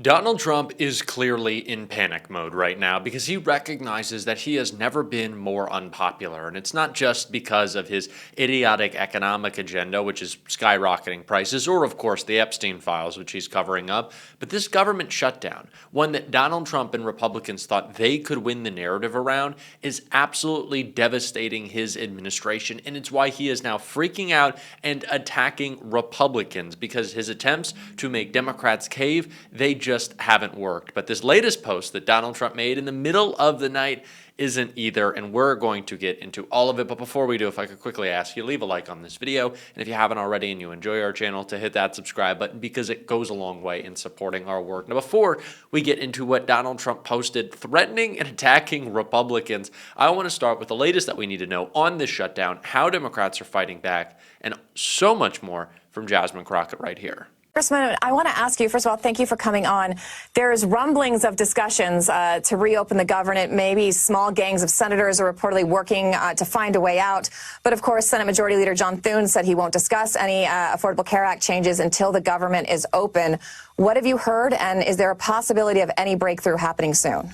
Donald Trump is clearly in panic mode right now because he recognizes that he has never been more unpopular. And it's not just because of his idiotic economic agenda, which is skyrocketing prices, or of course the Epstein files, which he's covering up, but this government shutdown, one that Donald Trump and Republicans thought they could win the narrative around, is absolutely devastating his administration. And it's why he is now freaking out and attacking Republicans because his attempts to make Democrats cave, they just haven't worked. But this latest post that Donald Trump made in the middle of the night isn't either, and we're going to get into all of it. But before we do, if I could quickly ask you, leave a like on this video, and if you haven't already and you enjoy our channel, to hit that subscribe button because it goes a long way in supporting our work. Now, before we get into what Donald Trump posted threatening and attacking Republicans, I want to start with the latest that we need to know on this shutdown, how Democrats are fighting back, and so much more from Jasmine Crockett right here. Congressman, I want to ask you, first of all, thank you for coming on. There's rumblings of discussions to reopen the government. Maybe small gangs of senators are reportedly working to find a way out. But, of course, Senate Majority Leader John Thune said he won't discuss any Affordable Care Act changes until the government is open. What have you heard, and is there a possibility of any breakthrough happening soon?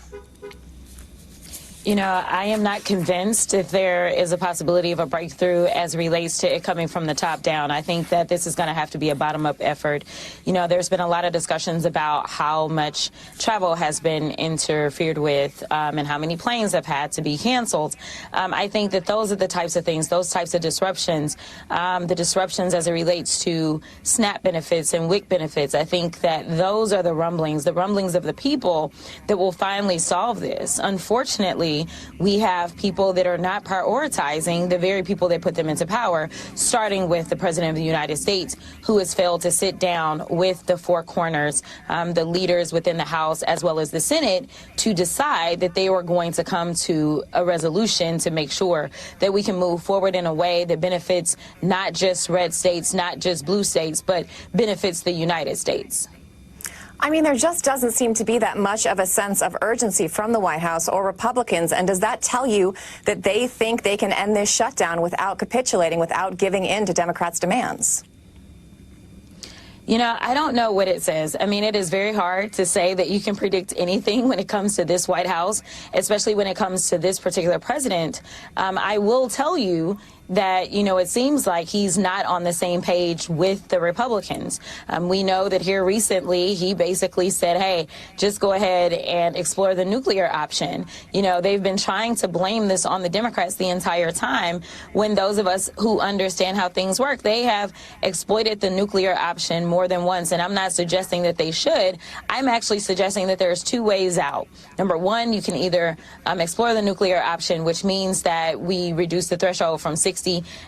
You know, I am not convinced if there is a possibility of a breakthrough as it relates to it coming from the top down. I think that this is going to have to be a bottom-up effort. You know, there's been a lot of discussions about how much travel has been interfered with and how many planes have had to be canceled. I think that those are the types of things, those types of disruptions, the disruptions as it relates to SNAP benefits and WIC benefits. I think that those are the rumblings of the people that will finally solve this. Unfortunately, we have people that are not prioritizing the very people that put them into power, starting with the President of the United States, who has failed to sit down with the four corners, the leaders within the House as well as the Senate, to decide that they were going to come to a resolution to make sure that we can move forward in a way that benefits not just red states, not just blue states, but benefits the United States. I mean, there just doesn't seem to be that much of a sense of urgency from the White House or Republicans. And does that tell you that they think they can end this shutdown without capitulating, without giving in to Democrats' demands? You know, I don't know what it says. I mean, it is very hard to say that you can predict anything when it comes to this White House, especially when it comes to this particular president. I will tell you that, you know, it seems like he's not on the same page with the Republicans. We know that here recently he basically said, hey, just go ahead and explore the nuclear option. You know, they've been trying to blame this on the Democrats the entire time, when those of us who understand how things work, they have exploited the nuclear option more than once. And I'm not suggesting that they should. I'm actually suggesting that there's two ways out. Number one, you can either explore the nuclear option, which means that we reduce the threshold from 60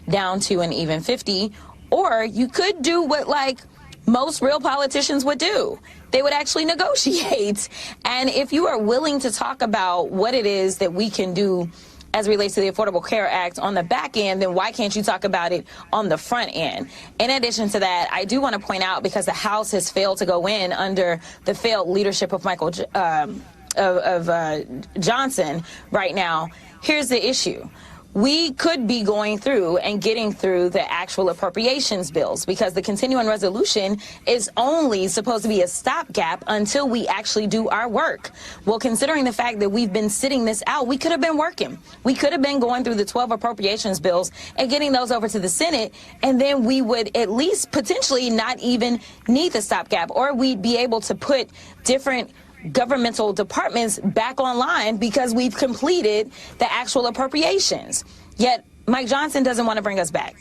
down to an even 50, or you could do what like most real politicians would do. They would actually negotiate. And if you are willing to talk about what it is that we can do as it relates to the Affordable Care Act on the back end, then why can't you talk about it on the front end? In addition to that, I do want to point out, because the House has failed to go in under the failed leadership of Johnson right now, here's the issue. We could be going through and getting through the actual appropriations bills, because the continuing resolution is only supposed to be a stopgap until we actually do our work. Well, considering the fact that we've been sitting this out, we could have been working. We could have been going through the 12 appropriations bills and getting those over to the Senate, and then we would at least potentially not even need the stopgap, or we'd be able to put different governmental departments back online because we've completed the actual appropriations. Yet Mike Johnson doesn't want to bring us back.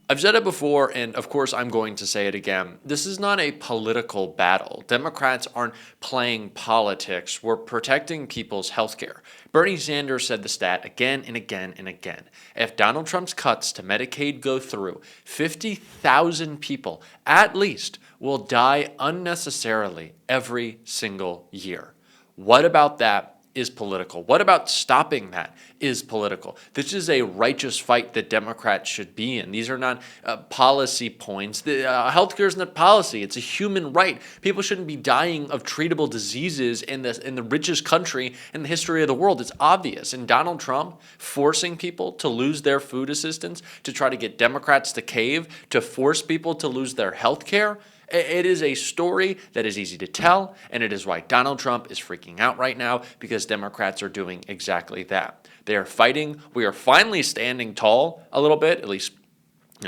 I've said it before, and of course I'm going to say it again. This is not a political battle. Democrats aren't playing politics. We're protecting people's health care. Bernie Sanders said the stat again and again and again. If Donald Trump's cuts to Medicaid go through, 50,000 people at least will die unnecessarily every single year. What about that is political? What about stopping that is political? This is a righteous fight that Democrats should be in. These are not policy points. Healthcare is not policy. It's a human right. People shouldn't be dying of treatable diseases in the richest country in the history of the world. It's obvious. And Donald Trump forcing people to lose their food assistance, to try to get Democrats to cave, to force people to lose their health care, It is a story that is easy to tell, and it is why Donald Trump is freaking out right now, because Democrats are doing exactly that. They are fighting. We are finally standing tall a little bit, at least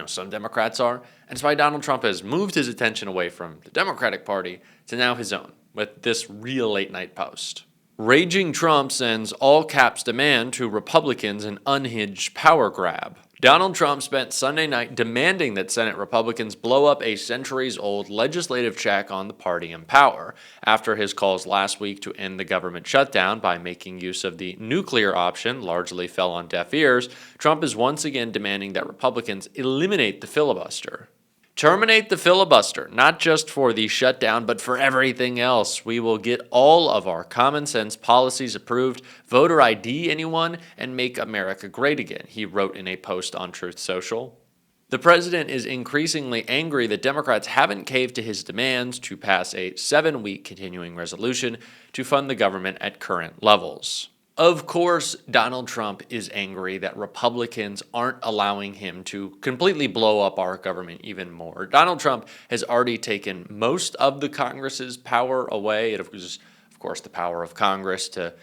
some Democrats are, and it's why Donald Trump has moved his attention away from the Democratic Party to now his own with this real late-night post. Raging Trump sends all-caps demand to Republicans an unhinged power grab. Donald Trump spent Sunday night demanding that Senate Republicans blow up a centuries-old legislative check on the party in power after his calls last week to end the government shutdown by making use of the nuclear option largely fell on deaf ears. Trump is once again demanding that Republicans eliminate the filibuster. Terminate the filibuster, not just for the shutdown, but for everything else. We will get all of our common sense policies approved, voter ID anyone, and make America great again, he wrote in a post on Truth Social. The president is increasingly angry that Democrats haven't caved to his demands to pass a 7-week continuing resolution to fund the government at current levels. Of course, Donald Trump is angry that Republicans aren't allowing him to completely blow up our government even more. Donald Trump has already taken most of the Congress's power away. It was, of course, the power of Congress to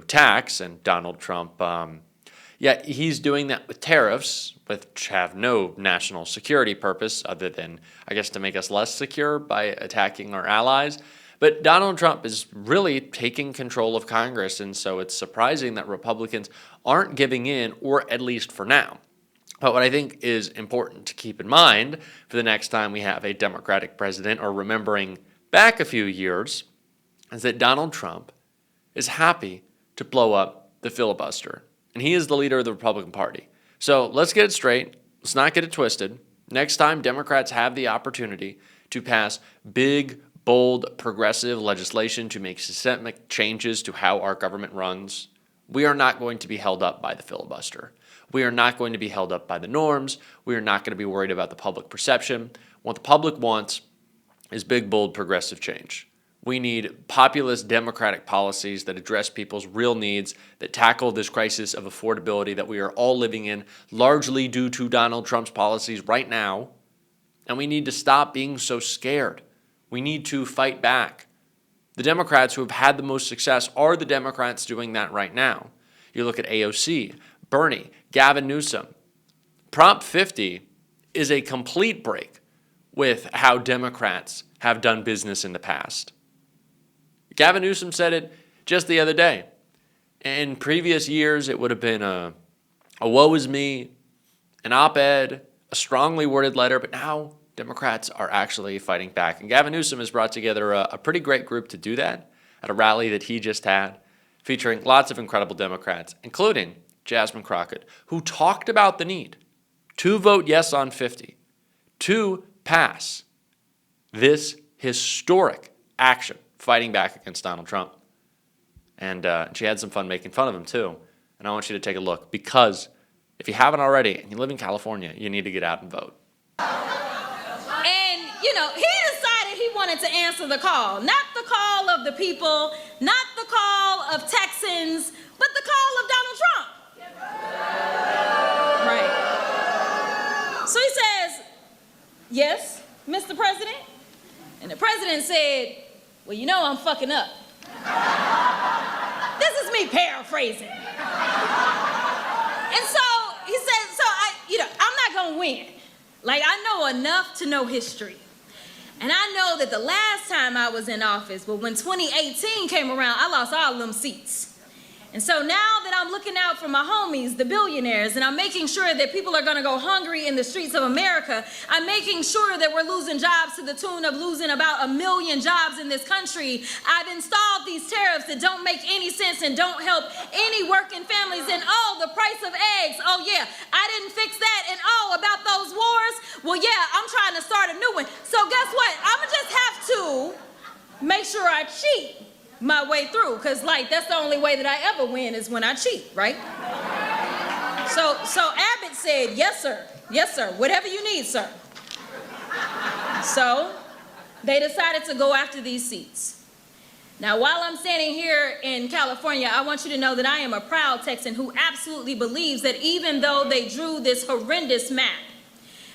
tax, and Donald Trump, he's doing that with tariffs, which have no national security purpose other than, I guess, to make us less secure by attacking our allies. But Donald Trump is really taking control of Congress, and so it's surprising that Republicans aren't giving in, or at least for now. But what I think is important to keep in mind for the next time we have a Democratic president, or remembering back a few years, is that Donald Trump is happy to blow up the filibuster. And he is the leader of the Republican Party. So let's get it straight. Let's not get it twisted. Next time Democrats have the opportunity to pass big, bold, progressive legislation to make systemic changes to how our government runs, we are not going to be held up by the filibuster. We are not going to be held up by the norms. We are not going to be worried about the public perception. What the public wants is big, bold, progressive change. We need populist democratic policies that address people's real needs, that tackle this crisis of affordability that we are all living in, largely due to Donald Trump's policies right now. And we need to stop being so scared. We need to fight back. The Democrats who have had the most success are the Democrats doing that right now. You look at AOC, Bernie, Gavin Newsom. Prop 50 is a complete break with how Democrats have done business in the past. Gavin Newsom said it just the other day. In previous years, it would have been a woe is me, an op-ed, a strongly worded letter, but now Democrats are actually fighting back. And Gavin Newsom has brought together a pretty great group to do that at a rally that he just had, featuring lots of incredible Democrats, including Jasmine Crockett, who talked about the need to vote yes on 50, to pass this historic action fighting back against Donald Trump. And she had some fun making fun of him, too. And I want you to take a look, because if you haven't already and you live in California, you need to get out and vote. He decided he wanted to answer the call. Not the call of the people, not the call of Texans, but the call of Donald Trump. Right. So he says, "Yes, Mr. President." And the president said, "Well, I'm fucking up." This is me paraphrasing. And so he said, I'm not going to win. I know enough to know history. And I know that the last time I was in office, when 2018 came around, I lost all them seats. And so now that I'm looking out for my homies, the billionaires, and I'm making sure that people are going to go hungry in the streets of America, I'm making sure that we're losing jobs to the tune of losing about 1 million jobs in this country. I've installed these tariffs that don't make any sense and don't help any working families. And the price of eggs. Oh yeah, I didn't fix that. And about those wars. Well, yeah, I'm trying to start a new one. So guess what? I'm going to just have to make sure I cheat my way through, because that's the only way that I ever win is when I cheat, right? So Abbott said, "Yes, sir, whatever you need, sir." So they decided to go after these seats. Now, while I'm standing here in California, I want you to know that I am a proud Texan who absolutely believes that even though they drew this horrendous map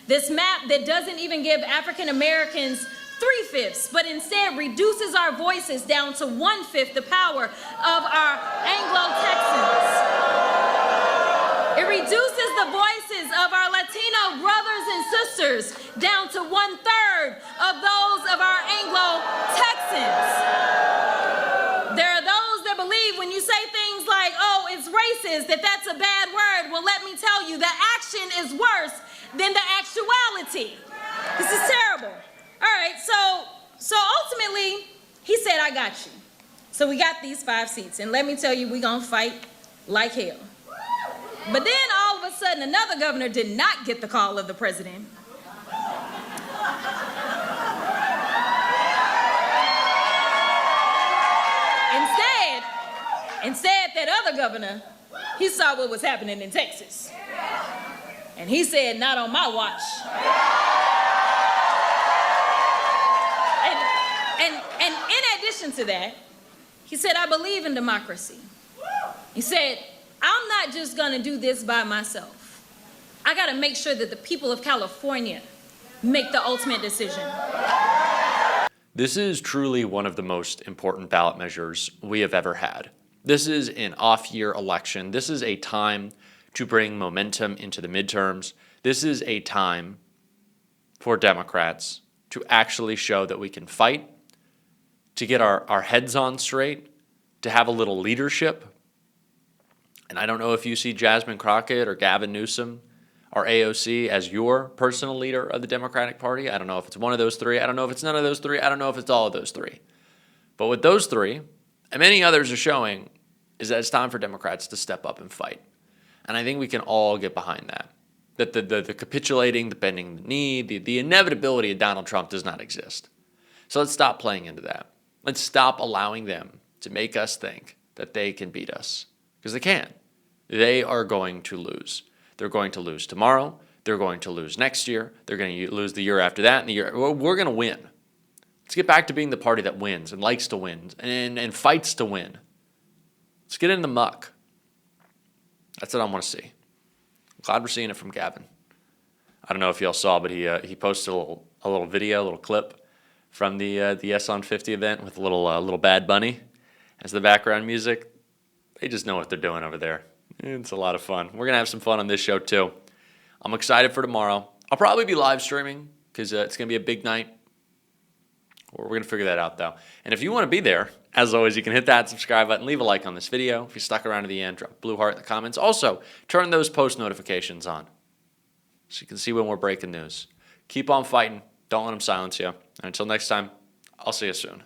that doesn't even give African Americans 3/5, but instead reduces our voices down to 1/5 the power of our Anglo-Texans. It reduces the voices of our Latino brothers and sisters down to 1/3 of those of our Anglo-Texans. There are those that believe when you say things like, oh, it's racist, that's a bad word. Well, let me tell you, the action is worse than the actuality. This is terrible. All right, so ultimately, he said, I got you. So we got these 5 seats, and let me tell you, we're going to fight like hell. But then all of a sudden, another governor did not get the call of the president. Instead, that other governor, he saw what was happening in Texas. And he said, not on my watch. And in addition to that, he said, I believe in democracy. He said, I'm not just going to do this by myself. I got to make sure that the people of California make the ultimate decision. This is truly one of the most important ballot measures we have ever had. This is an off-year election. This is a time to bring momentum into the midterms. This is a time for Democrats to actually show that we can fight, to get our heads on straight, to have a little leadership. And I don't know if you see Jasmine Crockett or Gavin Newsom or AOC as your personal leader of the Democratic Party. I don't know if it's one of those 3. I don't know if it's none of those 3. I don't know if it's all of those 3. But with those 3, and many others are showing, is that it's time for Democrats to step up and fight. And I think we can all get behind that. That the capitulating, the bending the knee, the inevitability of Donald Trump does not exist. So let's stop playing into that. Let's stop allowing them to make us think that they can beat us. Because they can't. They are going to lose. They're going to lose tomorrow. They're going to lose next year. They're going to lose the year after that. And we're going to win. Let's get back to being the party that wins and likes to win and fights to win. Let's get in the muck. That's what I want to see. I'm glad we're seeing it from Gavin. I don't know if y'all saw, but he posted a little video, a little clip from the Yes on 50 event with a little Bad Bunny as the background music. They just know what they're doing over there. It's a lot of fun. We're going to have some fun on this show too. I'm excited for tomorrow. I'll probably be live streaming because it's going to be a big night. We're going to figure that out, though. And if you want to be there, as always, you can hit that subscribe button, leave a like on this video. If you stuck around to the end, drop a blue heart in the comments. Also, turn those post notifications on so you can see when we're breaking news. Keep on fighting. Don't let them silence you. And until next time, I'll see you soon.